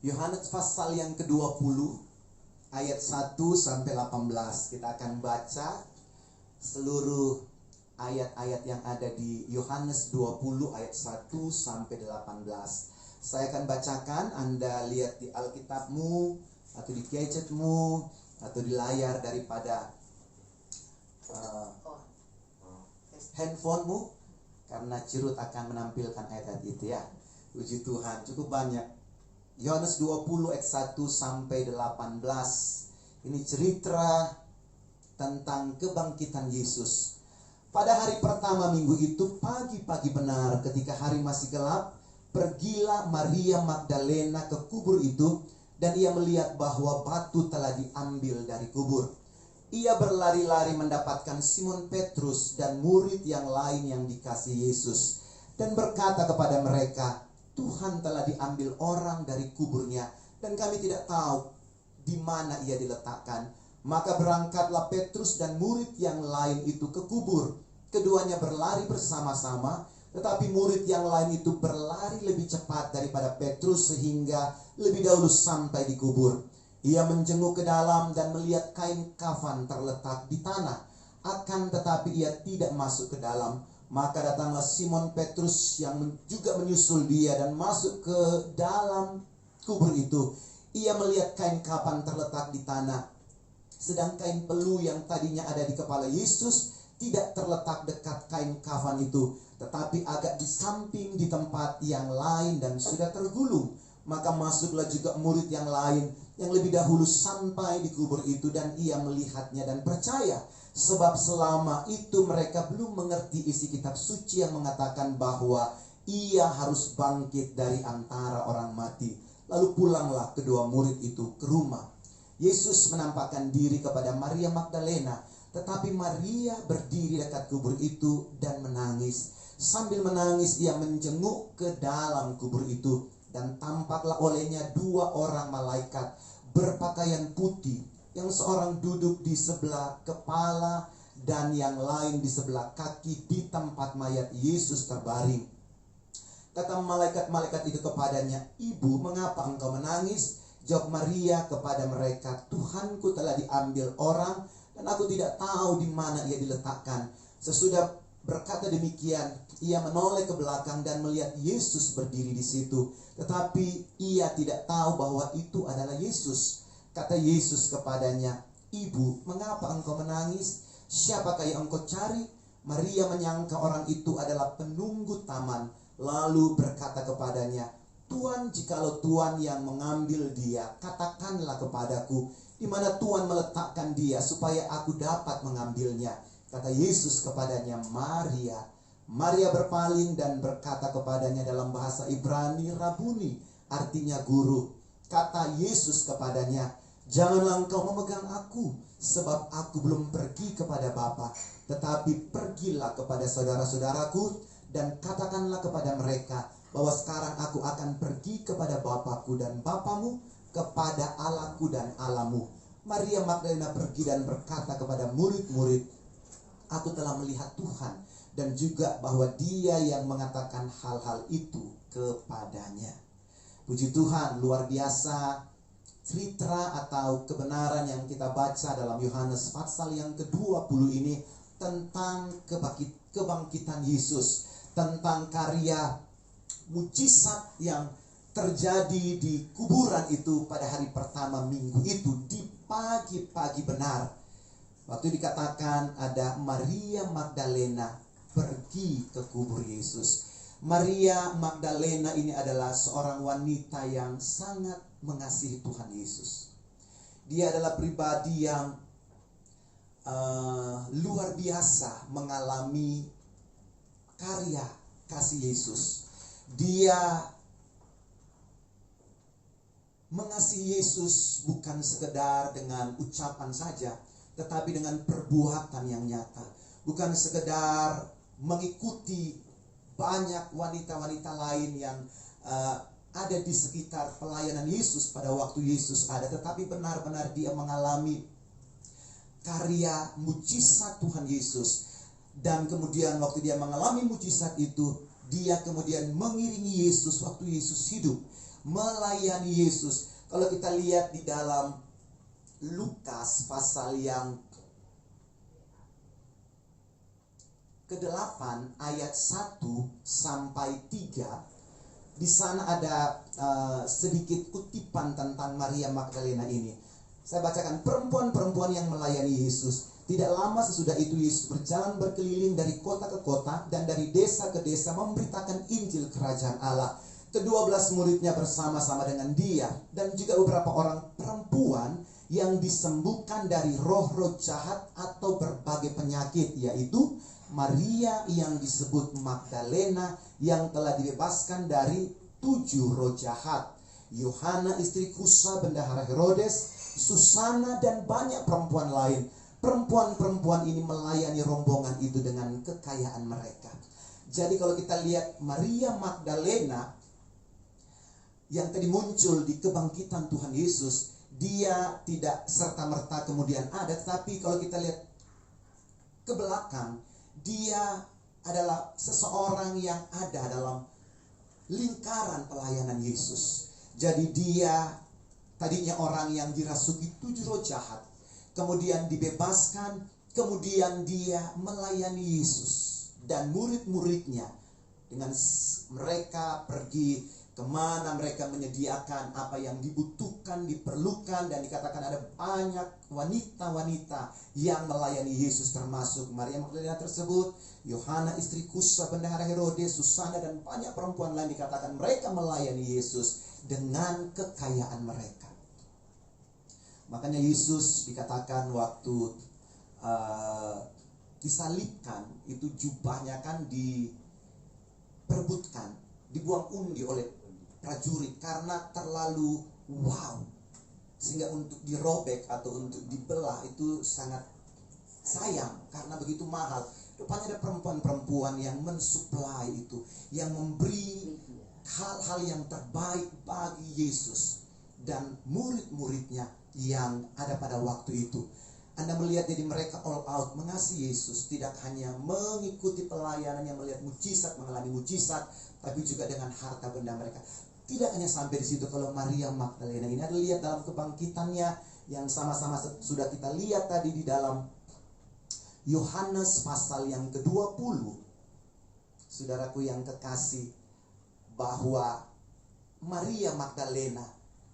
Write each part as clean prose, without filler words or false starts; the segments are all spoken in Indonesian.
Yohanes pasal yang ke-20 ayat 1 sampai 18. Kita akan baca seluruh ayat-ayat yang ada di Yohanes 20 ayat 1 sampai 18. Saya akan bacakan, Anda lihat di Alkitabmu atau di gadgetmu atau di layar daripada handphonemu, karena Cirut akan menampilkan ayat itu ya. Puji Tuhan, cukup banyak. Yohanes 20 ayat 1 sampai 18. Ini cerita tentang kebangkitan Yesus. Pada hari pertama minggu itu, pagi-pagi benar, ketika hari masih gelap, pergilah Maria Magdalena ke kubur itu, dan ia melihat bahwa batu telah diambil dari kubur. Ia berlari-lari mendapatkan Simon Petrus dan murid yang lain yang dikasihi Yesus, dan berkata kepada mereka, Tuhan telah diambil orang dari kuburnya, dan kami tidak tahu di mana ia diletakkan. Maka berangkatlah Petrus dan murid yang lain itu ke kubur. Keduanya berlari bersama-sama, tetapi murid yang lain itu berlari lebih cepat daripada Petrus sehingga lebih dahulu sampai di kubur. Ia menjenguk ke dalam dan melihat kain kafan terletak di tanah, akan tetapi ia tidak masuk ke dalam. Maka datanglah Simon Petrus yang juga menyusul dia dan masuk ke dalam kubur itu. Ia melihat kain kafan terletak di tanah, sedang kain pelu yang tadinya ada di kepala Yesus tidak terletak dekat kain kafan itu, tetapi agak di samping di tempat yang lain dan sudah tergulung. Maka masuklah juga murid yang lain yang lebih dahulu sampai di kubur itu, dan ia melihatnya dan percaya. Sebab selama itu mereka belum mengerti isi kitab suci yang mengatakan bahwa ia harus bangkit dari antara orang mati. Lalu pulanglah kedua murid itu ke rumah. Yesus menampakkan diri kepada Maria Magdalena, tetapi Maria berdiri dekat kubur itu dan menangis. Sambil menangis ia menjenguk ke dalam kubur itu, dan tampaklah olehnya dua orang malaikat berpakaian putih, yang seorang duduk di sebelah kepala dan yang lain di sebelah kaki di tempat mayat Yesus terbaring. Kata malaikat-malaikat itu kepadanya, Ibu, mengapa engkau menangis? Jawab Maria kepada mereka, Tuhanku telah diambil orang, dan aku tidak tahu di mana ia diletakkan. Sesudah berkata demikian, ia menoleh ke belakang dan melihat Yesus berdiri di situ. Tetapi ia tidak tahu bahwa itu adalah Yesus. Kata Yesus kepadanya, Ibu, mengapa engkau menangis? Siapakah yang engkau cari? Maria menyangka orang itu adalah penunggu taman, lalu berkata kepadanya, Tuan, jikalau Tuan yang mengambil dia, katakanlah kepadaku, di mana Tuan meletakkan dia, supaya aku dapat mengambilnya. Kata Yesus kepadanya, Maria. Maria berpaling dan berkata kepadanya dalam bahasa Ibrani, Rabuni, artinya guru. Kata Yesus kepadanya, janganlah engkau memegang aku, sebab aku belum pergi kepada Bapa, tetapi pergilah kepada saudara-saudaraku dan katakanlah kepada mereka bahwa sekarang aku akan pergi kepada Bapakku dan Bapamu, kepada Allahku dan Allahmu. Maria Magdalena pergi dan berkata kepada murid-murid, aku telah melihat Tuhan, dan juga bahwa dia yang mengatakan hal-hal itu kepadanya. Puji Tuhan, luar biasa cerita atau kebenaran yang kita baca dalam Yohanes pasal yang ke-20 ini tentang kebangkitan Yesus, tentang karya mujizat yang terjadi di kuburan itu pada hari pertama minggu itu, di pagi-pagi benar. Waktu dikatakan ada Maria Magdalena pergi ke kubur Yesus. Maria Magdalena ini adalah seorang wanita yang sangat mengasihi Tuhan Yesus. Dia adalah pribadi yang luar biasa mengalami karya kasih Yesus. Dia mengasihi Yesus bukan sekedar dengan ucapan saja, tetapi dengan perbuatan yang nyata. Bukan sekedar mengikuti banyak wanita-wanita lain yang ada di sekitar pelayanan Yesus pada waktu Yesus ada, tetapi benar-benar dia mengalami karya mujizat Tuhan Yesus. Dan kemudian waktu dia mengalami mujizat itu, Dia kemudian mengiringi Yesus waktu Yesus hidup, melayani Yesus. Kalau kita lihat di dalam Lukas pasal yang ke-8 ayat 1 sampai 3, di sana ada sedikit kutipan tentang Maria Magdalena ini. Saya bacakan. Perempuan-perempuan yang melayani Yesus. Tidak lama sesudah itu Yesus berjalan berkeliling dari kota ke kota dan dari desa ke desa memberitakan Injil Kerajaan Allah. Ke-12 muridnya bersama-sama dengan dia dan juga beberapa orang perempuan yang disembuhkan dari roh-roh jahat atau berbagai penyakit, yaitu Maria yang disebut Magdalena yang telah dibebaskan dari 7 roh jahat, Yohana istri Kusa bendahara Herodes, Susana dan banyak perempuan lain. Perempuan-perempuan ini melayani rombongan itu dengan kekayaan mereka. Jadi kalau kita lihat Maria Magdalena yang tadi muncul di kebangkitan Tuhan Yesus, dia tidak serta-merta kemudian ada. Tapi kalau kita lihat ke belakang, dia adalah seseorang yang ada dalam lingkaran pelayanan Yesus. Jadi dia tadinya orang yang dirasuki 7 roh jahat, kemudian dibebaskan, kemudian dia melayani Yesus dan murid-muridnya. Dengan mereka pergi kemana, mereka menyediakan apa yang dibutuhkan, diperlukan, dan dikatakan ada banyak wanita-wanita yang melayani Yesus, termasuk Maria Magdalena tersebut, Yohana istri Kusa bendahara Herodes, Susana dan banyak perempuan lain. Dikatakan mereka melayani Yesus dengan kekayaan mereka. Makanya Yesus dikatakan waktu disalibkan itu jubahnya kan diperebutkan, dibuang undi oleh prajurit karena terlalu wow, sehingga untuk dirobek atau untuk dibelah itu sangat sayang karena begitu mahal. Rupanya ada perempuan-perempuan yang mensuplai itu, yang memberi hal-hal yang terbaik bagi Yesus dan murid-muridnya yang ada pada waktu itu. Anda melihat jadi mereka all out mengasihi Yesus, tidak hanya mengikuti pelayanan yang melihat mujizat, mengalami mujizat, tapi juga dengan harta benda mereka. Tidak hanya sampai di situ. Kalau Maria Magdalena ini ada lihat dalam kebangkitannya yang sama-sama sudah kita lihat tadi di dalam Yohanes pasal yang ke-20. Saudaraku yang kekasih, bahwa Maria Magdalena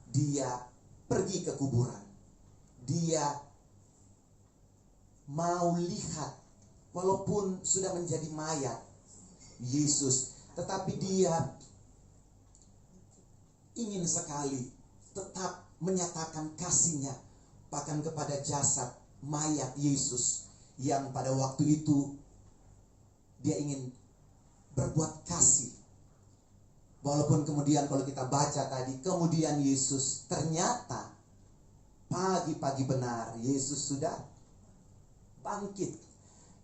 dia pergi ke kuburan. Dia mau lihat walaupun sudah menjadi mayat Yesus, tetapi dia ingin sekali tetap menyatakan kasihnya bahkan kepada jasad mayat Yesus yang pada waktu itu dia ingin berbuat kasih. Walaupun kemudian kalau kita baca tadi, kemudian Yesus ternyata pagi-pagi benar Yesus sudah bangkit.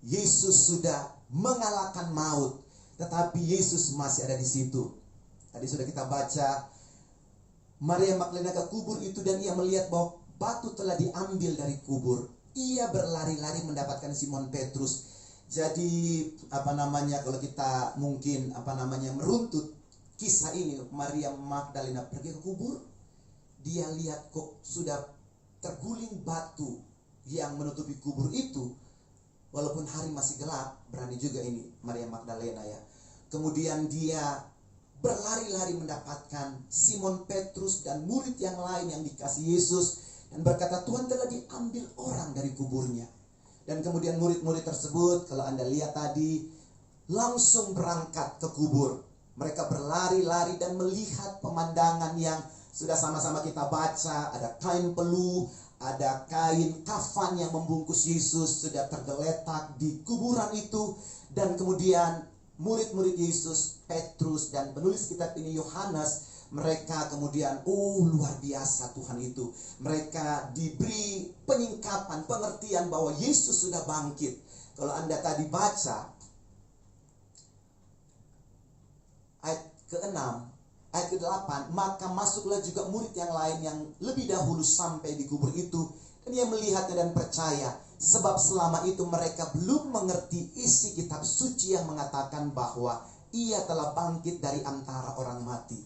Yesus sudah mengalahkan maut, tetapi Yesus masih ada di situ. Tadi sudah kita baca Maria Magdalena ke kubur itu dan ia melihat bahwa batu telah diambil dari kubur. Ia berlari-lari mendapatkan Simon Petrus. Jadi kalau kita mungkin meruntut kisah ini, Maria Magdalena pergi ke kubur, dia lihat kok sudah terguling batu yang menutupi kubur itu. Walaupun hari masih gelap, berani juga ini Maria Magdalena ya. Kemudian dia berlari-lari mendapatkan Simon Petrus dan murid yang lain yang dikasih Yesus, dan berkata, Tuhan telah diambil orang dari kuburnya. Dan kemudian murid-murid tersebut, kalau Anda lihat tadi, langsung berangkat ke kubur. Mereka berlari-lari dan melihat pemandangan yang sudah sama-sama kita baca. Ada kain peluh, ada kain kafan yang membungkus Yesus sudah tergeletak di kuburan itu. Dan kemudian murid-murid Yesus, Petrus dan penulis kitab ini Yohanes, mereka kemudian luar biasa Tuhan itu. Mereka diberi penyingkapan, pengertian bahwa Yesus sudah bangkit. Kalau Anda tadi baca ayat ke-6, ayat ke-8, maka masuklah juga murid yang lain yang lebih dahulu sampai di kubur itu, dan ia melihatnya dan percaya, sebab selama itu mereka belum mengerti isi kitab suci yang mengatakan bahwa ia telah bangkit dari antara orang mati.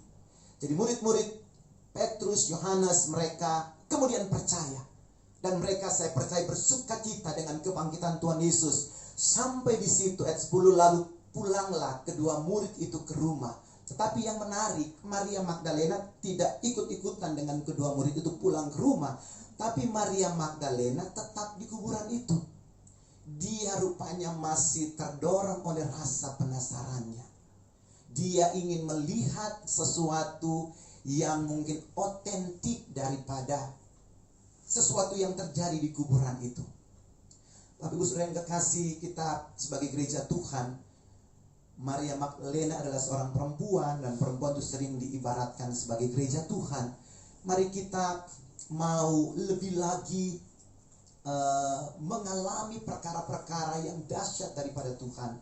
Jadi murid-murid Petrus, Yohanes, mereka kemudian percaya. Dan mereka, saya percaya, bersuka cita dengan kebangkitan Tuhan Yesus. Sampai di situ ayat 10, lalu pulanglah kedua murid itu ke rumah. Tetapi yang menarik, Maria Magdalena tidak ikut-ikutan dengan kedua murid itu pulang ke rumah. Tapi Maria Magdalena tetap di kuburan itu. Dia rupanya masih terdorong oleh rasa penasarannya. Dia ingin melihat sesuatu yang mungkin otentik daripada sesuatu yang terjadi di kuburan itu. Bapak Ibu Saudara yang kekasih, kita sebagai gereja Tuhan, Maria Magdalena adalah seorang perempuan, dan perempuan itu sering diibaratkan sebagai gereja Tuhan. Mari kita mau lebih lagi mengalami perkara-perkara yang dahsyat daripada Tuhan.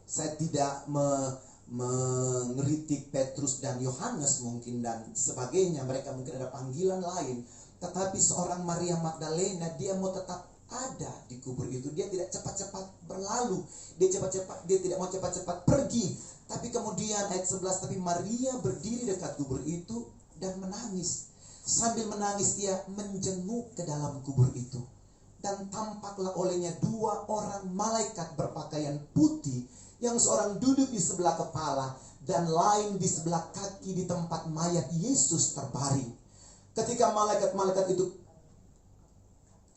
Saya tidak mengeritik Petrus dan Yohanes mungkin dan sebagainya, mereka mungkin ada panggilan lain. Tetapi seorang Maria Magdalena, dia mau tetap ada di kubur itu. Dia tidak cepat-cepat berlalu, dia tidak mau cepat-cepat pergi. Tapi kemudian ayat 11, tapi Maria berdiri dekat kubur itu dan menangis. Sambil menangis dia menjenguk ke dalam kubur itu. Dan tampaklah olehnya dua orang malaikat berpakaian putih, yang seorang duduk di sebelah kepala dan lain di sebelah kaki di tempat mayat Yesus terbaring. Ketika malaikat-malaikat itu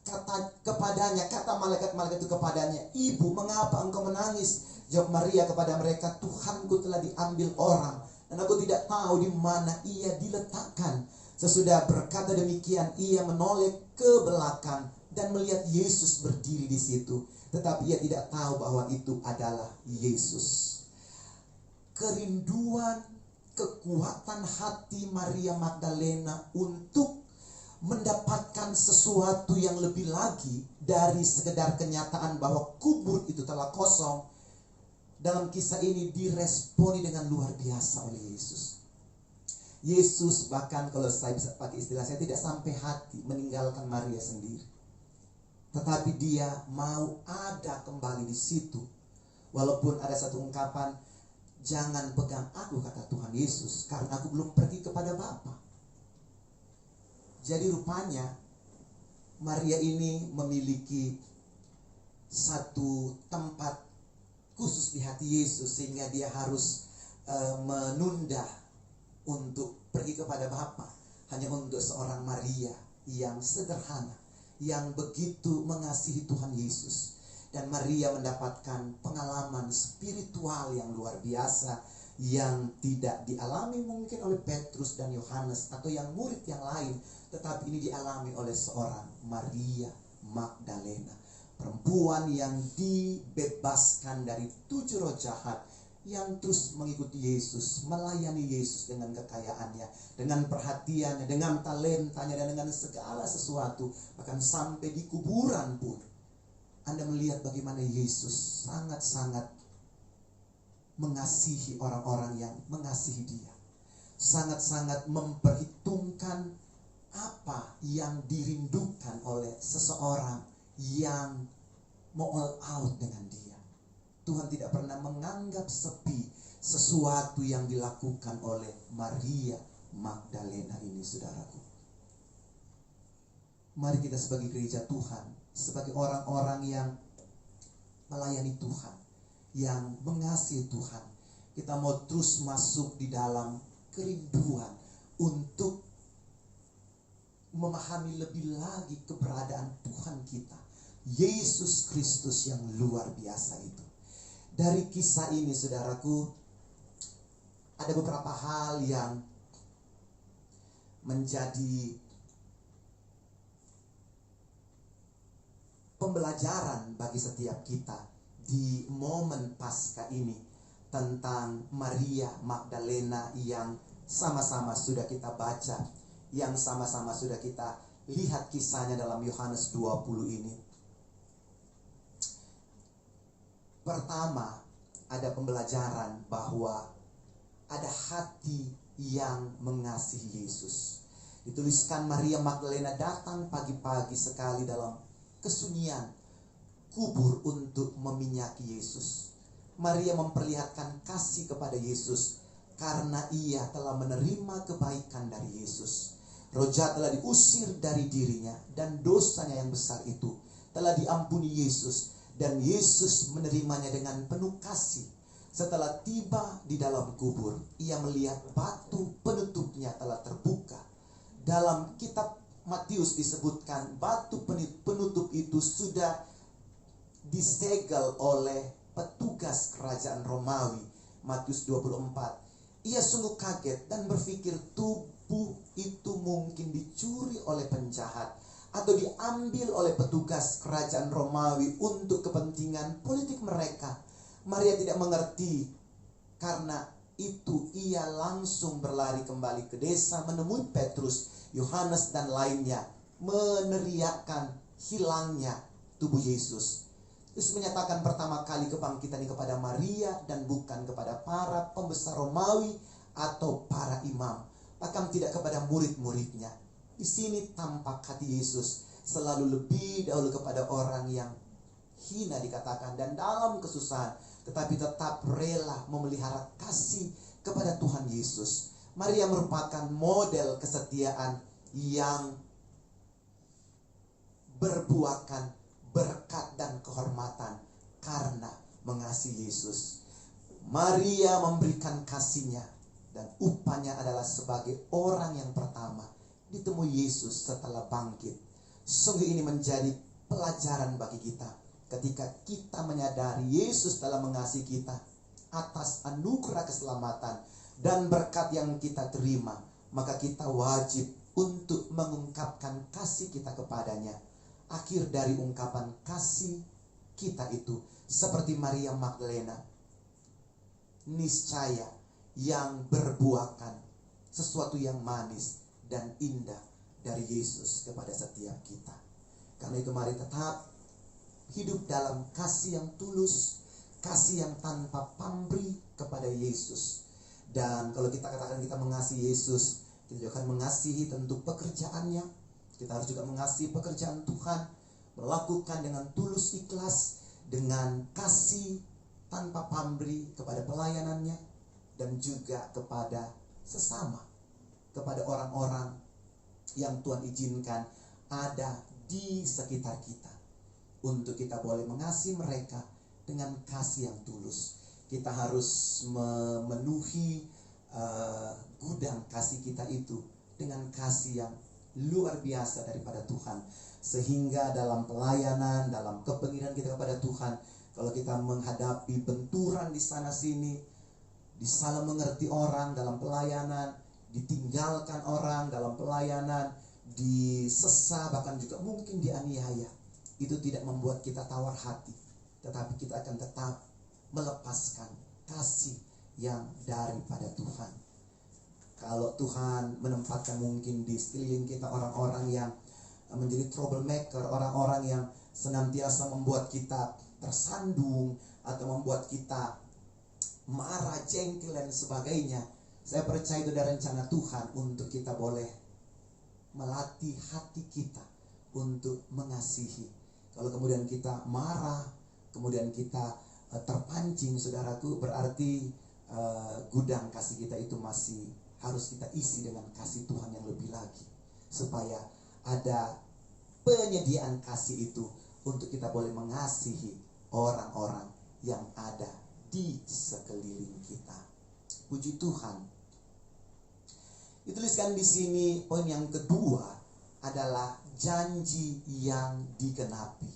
kata malaikat-malaikat itu kepadanya, "Ibu, mengapa engkau menangis?" Jawab Maria kepada mereka, "Tuhanku telah diambil orang, dan aku tidak tahu di mana ia diletakkan." Sesudah berkata demikian, ia menoleh ke belakang dan melihat Yesus berdiri di situ. Tetapi ia tidak tahu bahwa itu adalah Yesus. Kerinduan, kekuatan hati Maria Magdalena untuk mendapatkan sesuatu yang lebih lagi dari sekedar kenyataan bahwa kubur itu telah kosong, dalam kisah ini diresponi dengan luar biasa oleh Yesus. Yesus bahkan, kalau saya bisa pakai istilah, saya tidak sampai hati meninggalkan Maria sendiri. Tetapi dia mau ada kembali di situ. Walaupun ada satu ungkapan, "Jangan pegang aku," kata Tuhan Yesus, "karena aku belum pergi kepada Bapa." Jadi rupanya Maria ini memiliki satu tempat khusus di hati Yesus, sehingga dia harus menunda untuk pergi kepada Bapa hanya untuk seorang Maria yang sederhana, yang begitu mengasihi Tuhan Yesus. Dan Maria mendapatkan pengalaman spiritual yang luar biasa, yang tidak dialami mungkin oleh Petrus dan Yohanes atau yang murid yang lain, tetapi ini dialami oleh seorang Maria Magdalena, perempuan yang dibebaskan dari 7 roh jahat, yang terus mengikuti Yesus, melayani Yesus dengan kekayaannya, dengan perhatiannya, dengan talentanya, dan dengan segala sesuatu. Bahkan sampai di kuburan pun Anda melihat bagaimana Yesus sangat-sangat mengasihi orang-orang yang mengasihi dia. Sangat-sangat memperhitungkan apa yang dirindukan oleh seseorang yang mau all out dengan dia. Tuhan tidak pernah menganggap sepi sesuatu yang dilakukan oleh Maria Magdalena ini, saudaraku. Mari kita sebagai gereja Tuhan, sebagai orang-orang yang melayani Tuhan, yang mengasihi Tuhan, kita mau terus masuk di dalam kerinduan untuk memahami lebih lagi keberadaan Tuhan kita, Yesus Kristus yang luar biasa itu. Dari kisah ini, saudaraku, ada beberapa hal yang menjadi pembelajaran bagi setiap kita di momen Paskah ini, tentang Maria Magdalena yang sama-sama sudah kita baca, yang sama-sama sudah kita lihat kisahnya dalam Yohanes 20 ini. Pertama, ada pembelajaran bahwa ada hati yang mengasihi Yesus. Dituliskan Maria Magdalena datang pagi-pagi sekali dalam kesunyian kubur untuk meminyaki Yesus. Maria memperlihatkan kasih kepada Yesus karena ia telah menerima kebaikan dari Yesus. Roh jahat telah diusir dari dirinya dan dosanya yang besar itu telah diampuni Yesus, dan Yesus menerimanya dengan penuh kasih. Setelah tiba di dalam kubur, ia melihat batu penutupnya telah terbuka. Dalam kitab Matius disebutkan batu penutup itu sudah disegel oleh petugas kerajaan Romawi. Matius 24. Ia sungguh kaget dan berpikir tubuh itu mungkin dicuri oleh penjahat atau diambil oleh petugas kerajaan Romawi untuk kepentingan politik mereka. Maria tidak mengerti, karena itu ia langsung berlari kembali ke desa menemui Petrus, Yohanes dan lainnya, meneriakkan hilangnya tubuh Yesus. Yesus menyatakan pertama kali kebangkitan ini kepada Maria dan bukan kepada para pembesar Romawi atau para imam, bahkan tidak kepada murid-muridnya. Di sini tampak hati Yesus selalu lebih dahulu kepada orang yang hina dikatakan dan dalam kesusahan, tetapi tetap rela memelihara kasih kepada Tuhan Yesus. Maria merupakan model kesetiaan yang berbuahkan berkat dan kehormatan karena mengasihi Yesus. Maria memberikan kasihnya dan upahnya adalah sebagai orang yang pertama ditemui Yesus setelah bangkit. Sungguh ini menjadi pelajaran bagi kita. Ketika kita menyadari Yesus telah mengasihi kita atas anugerah keselamatan dan berkat yang kita terima, maka kita wajib untuk mengungkapkan kasih kita kepadanya. Akhir dari ungkapan kasih kita itu seperti Maria Magdalena, niscaya yang berbuahkan sesuatu yang manis dan indah dari Yesus kepada setiap kita. Karena itu mari tetap hidup dalam kasih yang tulus, kasih yang tanpa pamrih kepada Yesus. Dan kalau kita katakan kita mengasihi Yesus, kita juga akan mengasihi tentu pekerjaannya. Kita harus juga mengasihi pekerjaan Tuhan, melakukan dengan tulus ikhlas, dengan kasih tanpa pamrih kepada pelayanannya, dan juga kepada sesama, kepada orang-orang yang Tuhan izinkan ada di sekitar kita, untuk kita boleh mengasihi mereka dengan kasih yang tulus. Kita harus memenuhi gudang kasih kita itu dengan kasih yang luar biasa daripada Tuhan, sehingga dalam pelayanan, dalam kepenginan kita kepada Tuhan, kalau kita menghadapi benturan di sana sini, disalah mengerti orang dalam pelayanan, ditinggalkan orang dalam pelayanan, disesah, bahkan juga mungkin dianiaya, itu tidak membuat kita tawar hati, tetapi kita akan tetap melepaskan kasih yang daripada Tuhan. Kalau Tuhan menempatkan mungkin di sekeliling kita orang-orang yang menjadi troublemaker, orang-orang yang senantiasa membuat kita tersandung atau membuat kita marah, jengkel dan sebagainya, saya percaya itu ada rencana Tuhan untuk kita boleh melatih hati kita untuk mengasihi. Kalau kemudian kita marah, kemudian kita terpancing, saudaraku, berarti gudang kasih kita itu masih harus kita isi dengan kasih Tuhan yang lebih lagi, supaya ada penyediaan kasih itu untuk kita boleh mengasihi orang-orang yang ada di sekeliling kita. Puji Tuhan. Dituliskan di sini poin yang kedua adalah janji yang digenapi.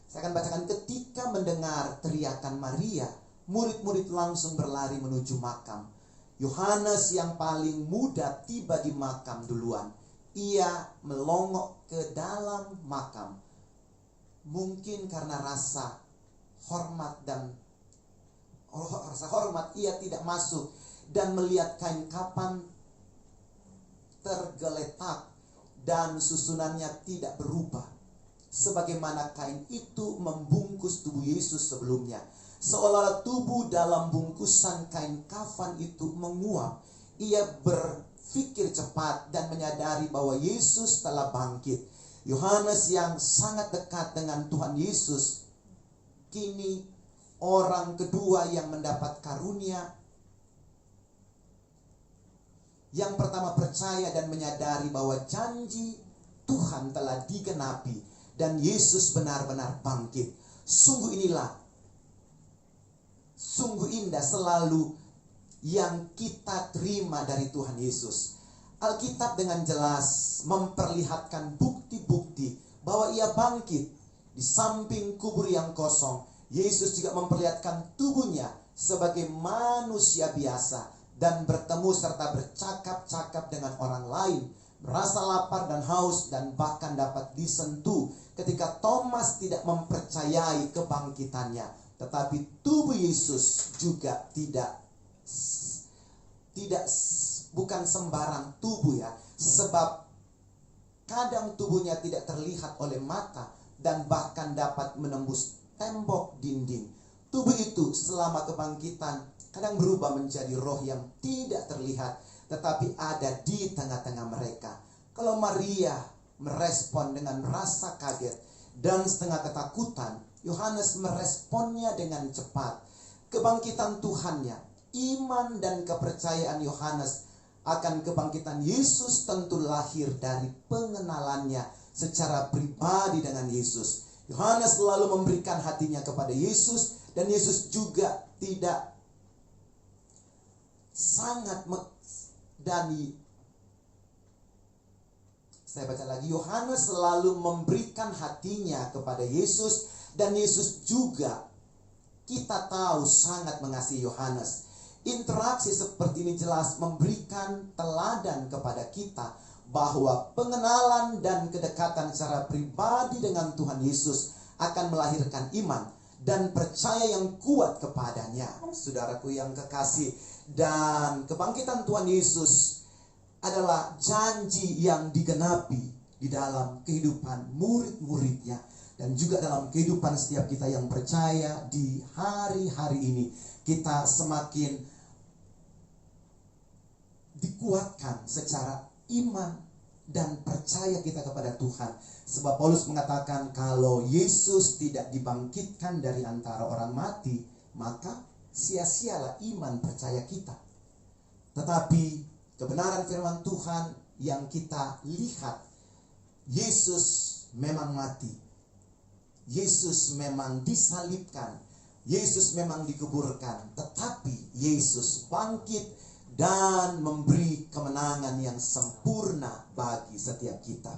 Saya akan bacakan. Ketika mendengar teriakan Maria, murid-murid langsung berlari menuju makam. Yohanes yang paling muda tiba di makam duluan. Ia melongok ke dalam makam. Mungkin karena rasa hormat, ia tidak masuk dan melihat kain kafan tergeletak dan susunannya tidak berubah, sebagaimana kain itu membungkus tubuh Yesus sebelumnya. Seolah tubuh dalam bungkusan kain kafan itu menguap. Ia berpikir cepat dan menyadari bahwa Yesus telah bangkit. Yohanes yang sangat dekat dengan Tuhan Yesus kini orang kedua yang mendapat karunia. Yang pertama, percaya dan menyadari bahwa janji Tuhan telah digenapi dan Yesus benar-benar bangkit. Sungguh indah selalu yang kita terima dari Tuhan Yesus. Alkitab dengan jelas memperlihatkan bukti-bukti bahwa ia bangkit. Di samping kubur yang kosong, Yesus juga memperlihatkan tubuhnya sebagai manusia biasa dan bertemu serta bercakap-cakap dengan orang lain, merasa lapar dan haus, dan bahkan dapat disentuh ketika Thomas tidak mempercayai kebangkitannya. Tetapi tubuh Yesus juga bukan sembarang tubuh ya, sebab kadang tubuhnya tidak terlihat oleh mata dan bahkan dapat menembus tembok dinding. Tubuh itu selama kebangkitan kadang berubah menjadi roh yang tidak terlihat, tetapi ada di tengah-tengah mereka. Kalau Maria merespon dengan rasa kaget dan setengah ketakutan, Yohanes meresponnya dengan cepat. Kebangkitan Tuhannya, iman dan kepercayaan Yohanes akan kebangkitan Yesus tentu lahir dari pengenalannya secara pribadi dengan Yesus. Yohanes selalu memberikan hatinya kepada Yesus, dan Yesus juga tidak saya baca lagi, Yohanes selalu memberikan hatinya kepada Yesus, dan Yesus juga, kita tahu, sangat mengasihi Yohanes. Interaksi seperti ini jelas memberikan teladan kepada kita bahwa pengenalan dan kedekatan secara pribadi dengan Tuhan Yesus akan melahirkan iman dan percaya yang kuat kepadanya. Saudaraku yang kekasih, dan kebangkitan Tuhan Yesus adalah janji yang digenapi di dalam kehidupan murid-muridnya dan juga dalam kehidupan setiap kita yang percaya di hari-hari ini. Kita semakin dikuatkan secara iman dan percaya kita kepada Tuhan. Sebab Paulus mengatakan kalau Yesus tidak dibangkitkan dari antara orang mati, maka sia-sialah iman percaya kita. Tetapi kebenaran firman Tuhan yang kita lihat, Yesus memang mati, Yesus memang disalibkan, Yesus memang dikuburkan, tetapi Yesus bangkit dan memberi kemenangan yang sempurna bagi setiap kita.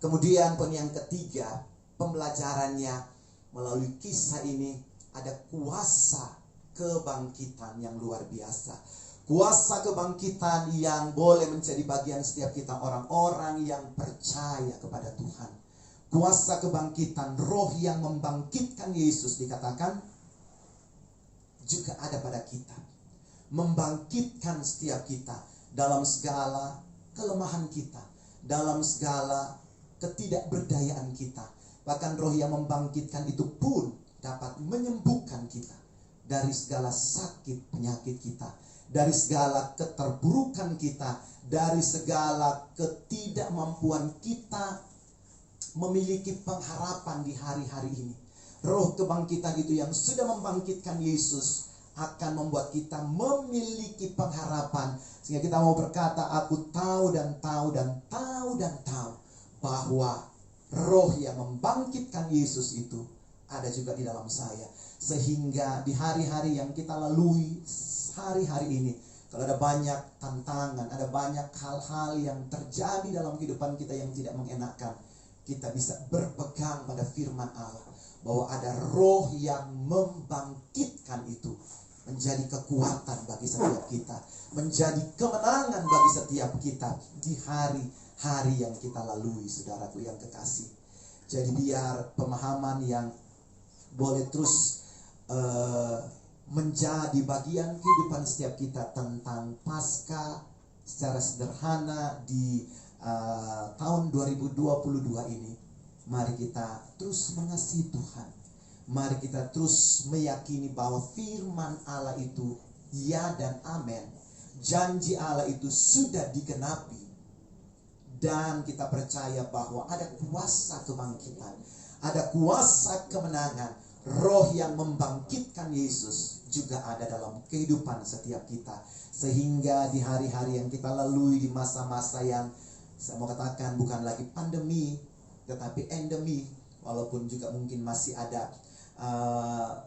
Kemudian poin yang ketiga, pembelajarannya melalui kisah ini ada kuasa kebangkitan yang luar biasa. Kuasa kebangkitan yang boleh menjadi bagian setiap kita orang-orang yang percaya kepada Tuhan. Kuasa kebangkitan, roh yang membangkitkan Yesus dikatakan juga ada pada kita. Membangkitkan setiap kita dalam segala kelemahan kita, dalam segala ketidakberdayaan kita. Bahkan roh yang membangkitkan itu pun dapat menyembuhkan kita dari segala sakit penyakit kita, dari segala keterburukan kita, dari segala ketidakmampuan kita memiliki pengharapan di hari-hari ini. Roh kebangkitan itu yang sudah membangkitkan Yesus akan membuat kita memiliki pengharapan, sehingga kita mau berkata, aku tahu dan tahu dan tahu dan tahu bahwa roh yang membangkitkan Yesus itu ada juga di dalam saya. Sehingga di hari-hari yang kita lalui hari-hari ini, kalau ada banyak tantangan, ada banyak hal-hal yang terjadi dalam kehidupan kita yang tidak mengenakan, kita bisa berpegang pada firman Allah bahwa ada roh yang membangkitkan itu menjadi kekuatan bagi setiap kita, menjadi kemenangan bagi setiap kita di hari-hari yang kita lalui, saudaraku yang kekasih. Jadi biar pemahaman yang boleh terus menjadi bagian kehidupan setiap kita tentang Paskah secara sederhana di tahun 2022 ini. Mari kita terus mengasihi Tuhan. Mari kita terus meyakini bahwa firman Allah itu ya dan amin. Janji Allah itu sudah digenapi. Dan kita percaya bahwa ada kuasa kebangkitan, ada kuasa kemenangan, roh yang membangkitkan Yesus juga ada dalam kehidupan setiap kita. Sehingga di hari-hari yang kita lalui, di masa-masa yang saya mau katakan bukan lagi pandemi, tetapi endemi, walaupun juga mungkin masih ada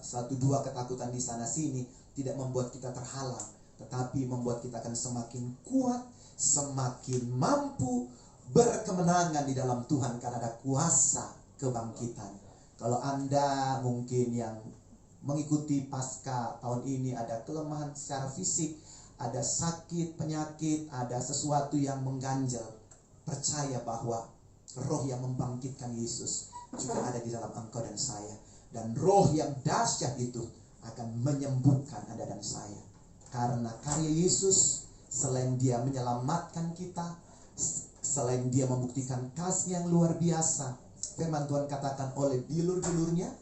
satu dua ketakutan di sana sini, tidak membuat kita terhalang, tetapi membuat kita akan semakin kuat, semakin mampu berkemenangan di dalam Tuhan karena ada kuasa kebangkitan. Kalau Anda mungkin yang mengikuti pasca tahun ini ada kelemahan secara fisik, ada sakit, penyakit, ada sesuatu yang mengganjal, percaya bahwa roh yang membangkitkan Yesus juga ada di dalam engkau dan saya. Dan roh yang dahsyat itu akan menyembuhkan Anda dan saya. Karena karya Yesus, selain dia menyelamatkan kita, selain dia membuktikan kasih yang luar biasa, firman Tuhan katakan oleh bilur-bilurnya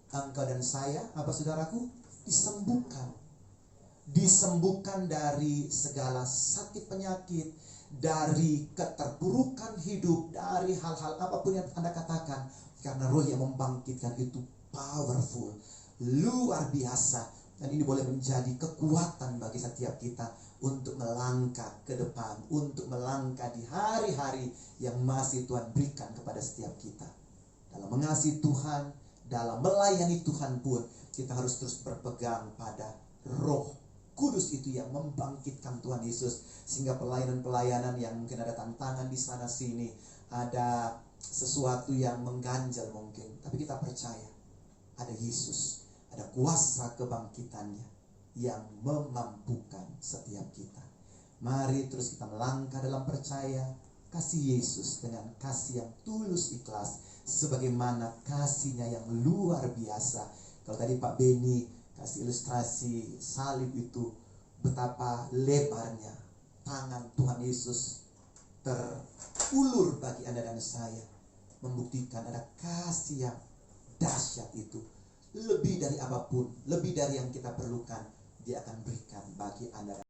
engkau dan saya, apa saudaraku, disembuhkan. Disembuhkan dari segala sakit penyakit, dari keterpurukan hidup, dari hal-hal apapun yang Anda katakan. Karena roh yang membangkitkan itu powerful, luar biasa. Dan ini boleh menjadi kekuatan bagi setiap kita untuk melangkah ke depan, untuk melangkah di hari-hari yang masih Tuhan berikan kepada setiap kita. Dalam mengasihi Tuhan, dalam melayani Tuhan pun, kita harus terus berpegang pada roh kudus itu yang membangkitkan Tuhan Yesus. Sehingga pelayanan-pelayanan yang mungkin ada tantangan di sana sini, ada sesuatu yang mengganjal mungkin, tapi kita percaya ada Yesus, ada kuasa kebangkitannya yang memampukan setiap kita. Mari terus kita melangkah dalam percaya kasih Yesus dengan kasih yang tulus ikhlas, sebagaimana kasihnya yang luar biasa. Kalau tadi Pak Beni kasih ilustrasi salib itu, betapa lebarnya tangan Tuhan Yesus terulur bagi Anda dan saya, membuktikan ada kasih yang dahsyat itu. Lebih dari apapun, lebih dari yang kita perlukan, dia akan berikan bagi Anda.